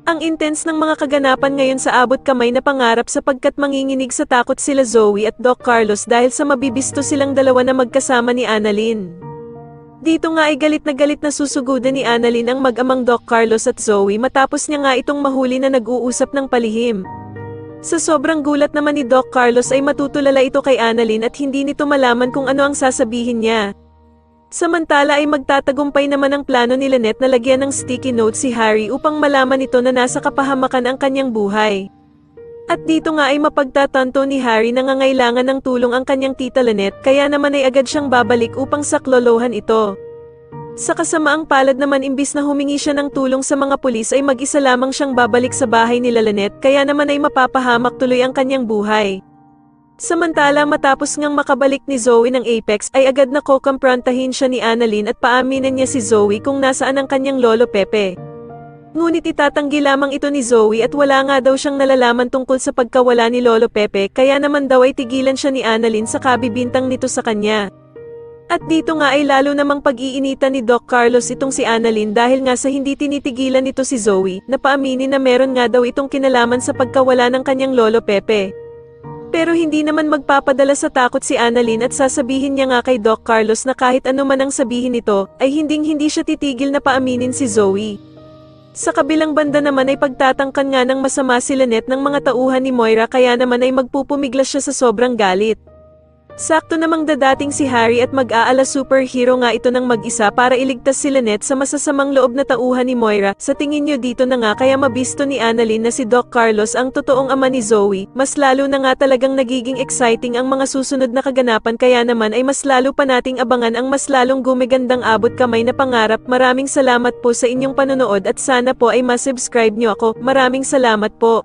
Ang intense ng mga kaganapan ngayon sa abot kamay na pangarap sapagkat manginginig sa takot sila Zoe at Doc Carlos dahil sa mabibisto silang dalawa na magkasama ni Annalyn. Dito nga ay galit na susugudan ni Annalyn ang mag-amang Doc Carlos at Zoe matapos niya nga itong mahuli na nag-uusap ng palihim. Sa sobrang gulat naman ni Doc Carlos ay matutulala ito kay Annalyn at hindi nito malaman kung ano ang sasabihin niya. Samantala ay magtatagumpay naman ang plano ni Lynette na lagyan ng sticky note si Harry upang malaman nito na nasa kapahamakan ang kanyang buhay. At dito nga ay mapagtatanto ni Harry na ngangailangan ng tulong ang kanyang tita Lynette kaya naman ay agad siyang babalik upang saklolohan ito. Sa kasamaang palad naman imbis na humingi siya ng tulong sa mga pulis ay mag-isa lamang siyang babalik sa bahay nila Lynette kaya naman ay mapapahamak tuloy ang kanyang buhay. Samantala matapos ngang makabalik ni Zoe ng Apex ay agad na kokomprontahin siya ni Annalyn at paaminin niya si Zoe kung nasaan ang kanyang lolo Pepe. Ngunit itatanggi lamang ito ni Zoe at wala nga daw siyang nalalaman tungkol sa pagkawala ni lolo Pepe kaya naman daw ay tigilan siya ni Annalyn sa kabibintang nito sa kanya. At dito nga ay lalo namang pag-iinitan ni Doc Carlos itong si Annalyn dahil nga sa hindi tinitigilan nito si Zoe na paaminin na meron nga daw itong kinalaman sa pagkawala ng kanyang lolo Pepe. Pero hindi naman magpapadala sa takot si Annalyn at sasabihin niya nga kay Doc Carlos na kahit ano man ang sabihin nito, ay hindi siya titigil na paaminin si Zoe. Sa kabilang banda naman ay pagtatangkan nga ng masama si Lynette ng mga tauhan ni Moira kaya naman ay magpupumiglas siya sa sobrang galit. Sakto namang dadating si Harry at mag-aala superhero nga ito ng mag-isa para iligtas si Lynette sa masasamang loob na tauhan ni Moira. Sa tingin nyo dito na nga kaya mabisto ni Annalyn na si Doc Carlos ang totoong ama ni Zoe, mas lalo na nga talagang nagiging exciting ang mga susunod na kaganapan kaya naman ay mas lalo pa nating abangan ang mas lalong gumigandang abot kamay na pangarap. Maraming salamat po sa inyong panonood at sana po ay masubscribe nyo ako. Maraming salamat po.